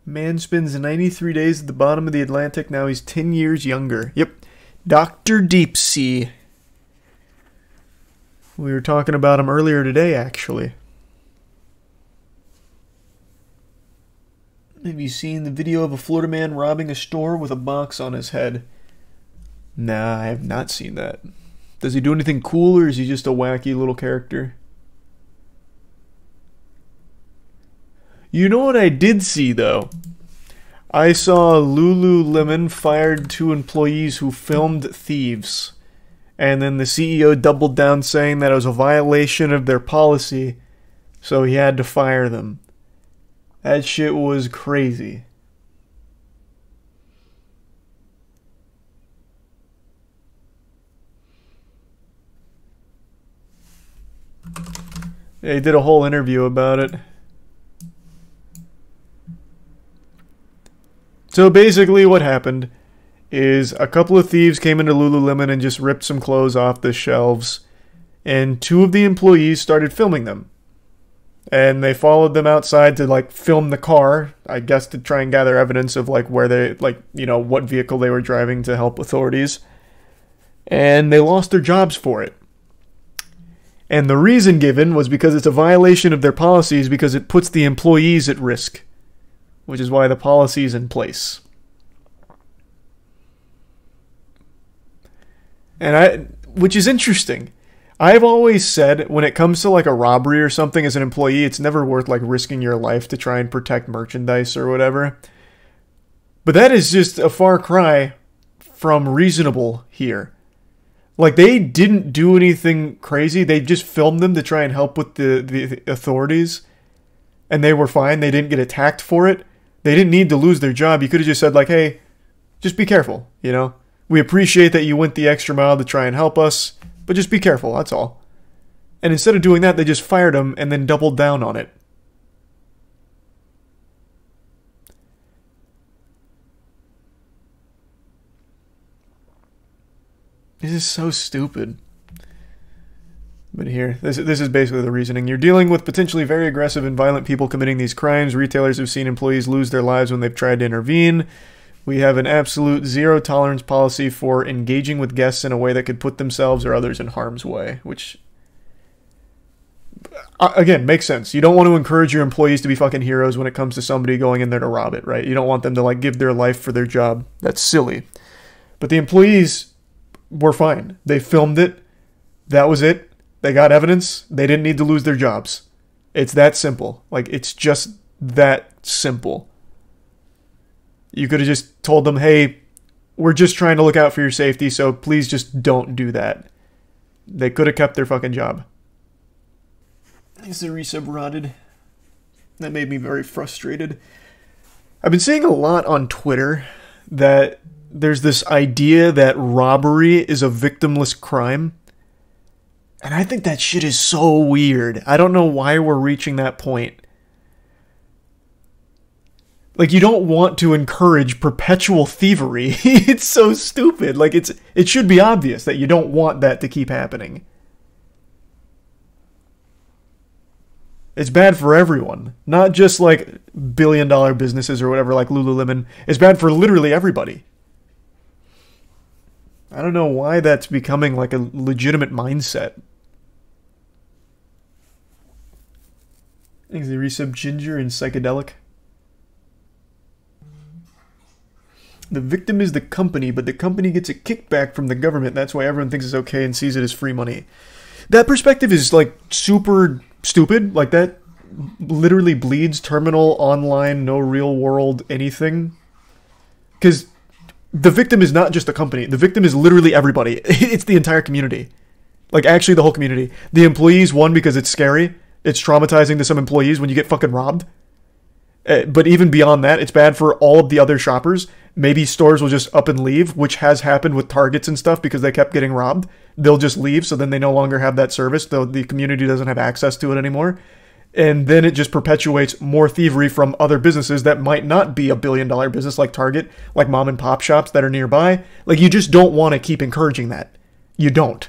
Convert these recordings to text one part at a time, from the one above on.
Man spends 93 days at the bottom of the Atlantic. Now he's 10 years younger. Yep. Dr. Deep Sea. We were talking about him earlier today, actually. Have you seen the video of a Florida man robbing a store with a box on his head? Nah, I have not seen that. Does he do anything cool, or is he just a wacky little character? You know what I did see, though? I saw Lululemon fired 2 employees who filmed thieves. And then the CEO doubled down saying that it was a violation of their policy, so he had to fire them. That shit was crazy. They did a whole interview about it. So basically what happened is a couple of thieves came into Lululemon and just ripped some clothes off the shelves. And 2 of the employees started filming them. And they followed them outside to, like, film the car, I guess to try and gather evidence of, like, where they, like, you know, what vehicle they were driving to help authorities. And they lost their jobs for it. And the reason given was because it's a violation of their policies because it puts the employees at risk. Which is why the policy is in place. Which is interesting. I've always said, when it comes to like a robbery or something as an employee, it's never worth like risking your life to try and protect merchandise or whatever. But that is just a far cry from reasonable here. Like, they didn't do anything crazy. They just filmed them to try and help with the authorities. And they were fine. They didn't get attacked for it. They didn't need to lose their job. You could have just said, like, hey, just be careful, you know? We appreciate that you went the extra mile to try and help us, but just be careful, that's all. And instead of doing that, they just fired him and then doubled down on it. This is so stupid. But here, this is basically the reasoning. You're dealing with potentially very aggressive and violent people committing these crimes. Retailers have seen employees lose their lives when they've tried to intervene. We have an absolute zero tolerance policy for engaging with guests in a way that could put themselves or others in harm's way, which, again, makes sense. You don't want to encourage your employees to be fucking heroes when it comes to somebody going in there to rob it, right? You don't want them to, like, give their life for their job. That's silly. But the employees were fine. They filmed it. That was it. They got evidence. They didn't need to lose their jobs. It's that simple. Like, it's just that simple. You could have just told them, hey, we're just trying to look out for your safety, so please just don't do that. They could have kept their fucking job. Is the resub rotted? That made me very frustrated. I've been seeing a lot on Twitter that there's this idea that robbery is a victimless crime. And I think that shit is so weird. I don't know why we're reaching that point. Like, you don't want to encourage perpetual thievery. It's so stupid. Like, it should be obvious that you don't want that to keep happening. It's bad for everyone. Not just, like, billion-dollar businesses or whatever, like Lululemon. It's bad for literally everybody. I don't know why that's becoming, like, a legitimate mindset. I think they resub Ginger and Psychedelic. The victim is the company, but the company gets a kickback from the government. That's why everyone thinks it's okay and sees it as free money. That perspective is, like, super stupid. Like, that literally bleeds terminal, online, no real world anything. Because the victim is not just the company. The victim is literally everybody. It's the entire community. Like, actually the whole community. The employees won because it's scary. It's traumatizing to some employees when you get fucking robbed. But even beyond that, it's bad for all of the other shoppers. Maybe stores will just up and leave, which has happened with Targets and stuff because they kept getting robbed. They'll just leave, so then they no longer have that service, though the community doesn't have access to it anymore. And then it just perpetuates more thievery from other businesses that might not be a billion-dollar business like Target, like mom and pop shops that are nearby. Like, you just don't want to keep encouraging that. You don't.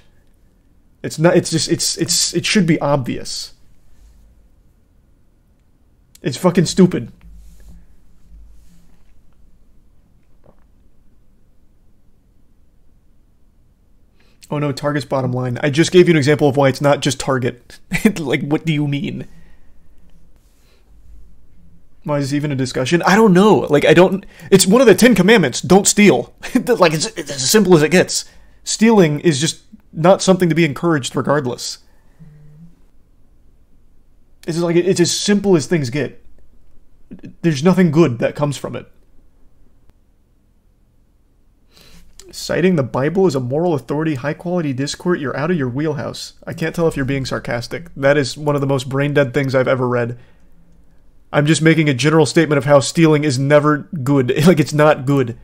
It's not. It's just. It should be obvious. It's fucking stupid. Oh no, Target's bottom line. I just gave you an example of why it's not just Target. Like, what do you mean? Why is this even a discussion? I don't know. Like, I don't... It's one of the 10 Commandments. Don't steal. Like, it's as simple as it gets. Stealing is just not something to be encouraged regardless. It's just like, it's as simple as things get. There's nothing good that comes from it. Citing the Bible as a moral authority, high-quality discourse, you're out of your wheelhouse. I can't tell if you're being sarcastic. That is one of the most brain-dead things I've ever read. I'm just making a general statement of how stealing is never good. Like, it's not good.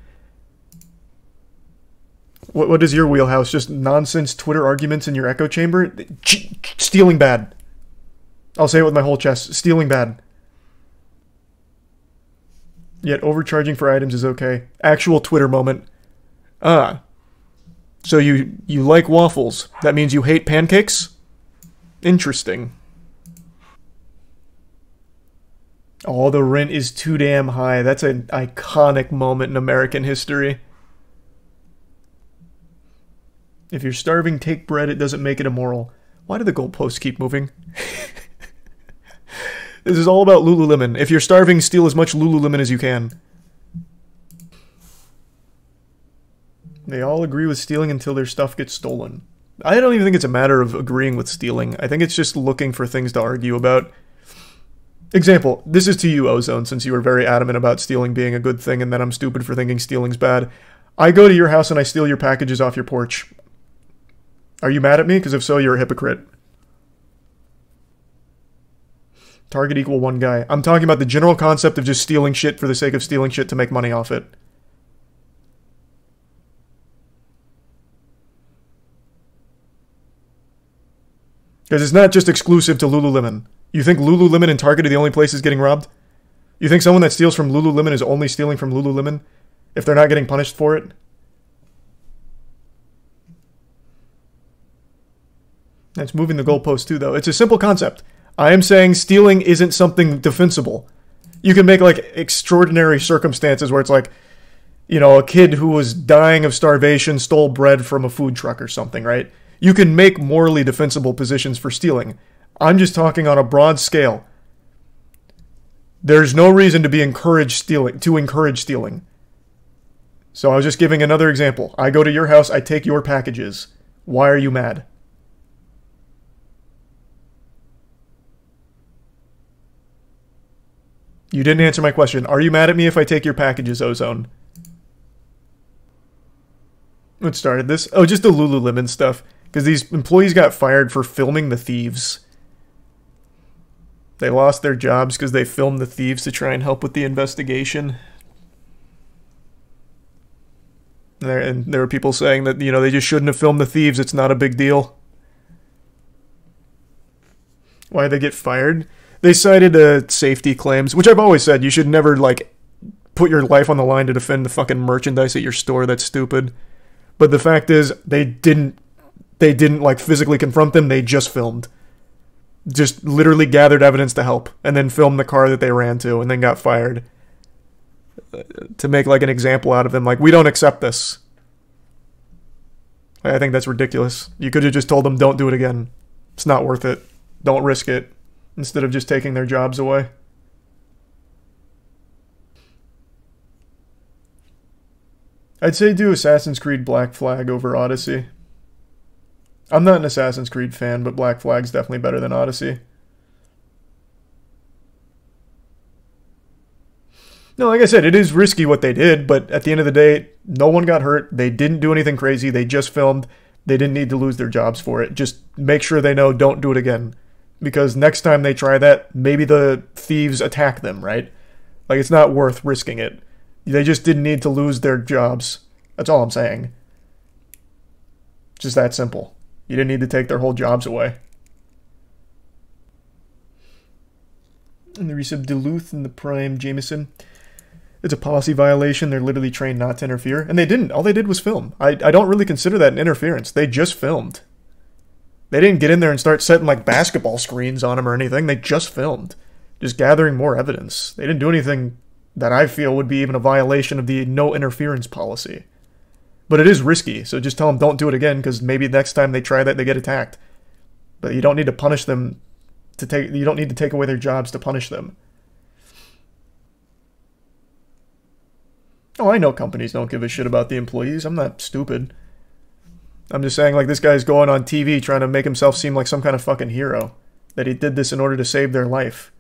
What is your wheelhouse? Just nonsense Twitter arguments in your echo chamber? Stealing bad. I'll say it with my whole chest. Stealing bad. Yet overcharging for items is okay. Actual Twitter moment. So you like waffles. That means you hate pancakes? Interesting. Oh, the rent is too damn high. That's an iconic moment in American history. If you're starving, take bread. It doesn't make it immoral. Why do the goalposts keep moving? This is all about Lululemon. If you're starving, steal as much Lululemon as you can. They all agree with stealing until their stuff gets stolen. I don't even think it's a matter of agreeing with stealing. I think it's just looking for things to argue about. Example, this is to you, Ozone, since you were very adamant about stealing being a good thing and that I'm stupid for thinking stealing's bad. I go to your house and I steal your packages off your porch. Are you mad at me? Because if so, you're a hypocrite. Target equal one guy. I'm talking about the general concept of just stealing shit for the sake of stealing shit to make money off it. Because it's not just exclusive to Lululemon. You think Lululemon and Target are the only places getting robbed? You think someone that steals from Lululemon is only stealing from Lululemon if they're not getting punished for it? That's moving the goalpost too, though. It's a simple concept. I am saying stealing isn't something defensible. You can make, like, extraordinary circumstances where it's like, you know, a kid who was dying of starvation stole bread from a food truck or something, right? You can make morally defensible positions for stealing. I'm just talking on a broad scale. There's no reason to encourage stealing. So I was just giving another example. I go to your house, I take your packages. Why are you mad? You didn't answer my question. Are you mad at me if I take your packages, Ozone? What started this? Oh, just the Lululemon stuff. Because these employees got fired for filming the thieves. They lost their jobs because they filmed the thieves to try and help with the investigation. And there were people saying that, you know, they just shouldn't have filmed the thieves. It's not a big deal. Why did they get fired? They cited safety claims, which I've always said you should never, like, put your life on the line to defend the fucking merchandise at your store. That's stupid. But the fact is, they didn't, like, physically confront them. They just filmed. Just literally gathered evidence to help, and then filmed the car that they ran to, and then got fired. To make, like, an example out of them. Like, we don't accept this. I think that's ridiculous. You could have just told them, don't do it again. It's not worth it. Don't risk it. Instead of just taking their jobs away. I'd say do Assassin's Creed Black Flag over Odyssey. I'm not an Assassin's Creed fan, but Black Flag's definitely better than Odyssey. No, like I said, it is risky what they did, but at the end of the day, no one got hurt. They didn't do anything crazy. They just filmed. They didn't need to lose their jobs for it. Just make sure they know, don't do it again. Because next time they try that, maybe the thieves attack them, right? Like, it's not worth risking it. They just didn't need to lose their jobs. That's all I'm saying. Just that simple. You didn't need to take their whole jobs away. And the resub Duluth and the Prime Jameson. It's a policy violation. They're literally trained not to interfere. And they didn't. All they did was film. I don't really consider that an interference. They just filmed. They didn't get in there and start setting, like, basketball screens on them or anything. They just filmed. Just gathering more evidence. They didn't do anything that I feel would be even a violation of the no interference policy. But it is risky, so just tell them don't do it again, because maybe next time they try that, they get attacked. But you don't need to punish them you don't need to take away their jobs to punish them. Oh, I know companies don't give a shit about the employees. I'm not stupid. I'm just saying, like, this guy's going on TV trying to make himself seem like some kind of fucking hero. That he did this in order to save their life.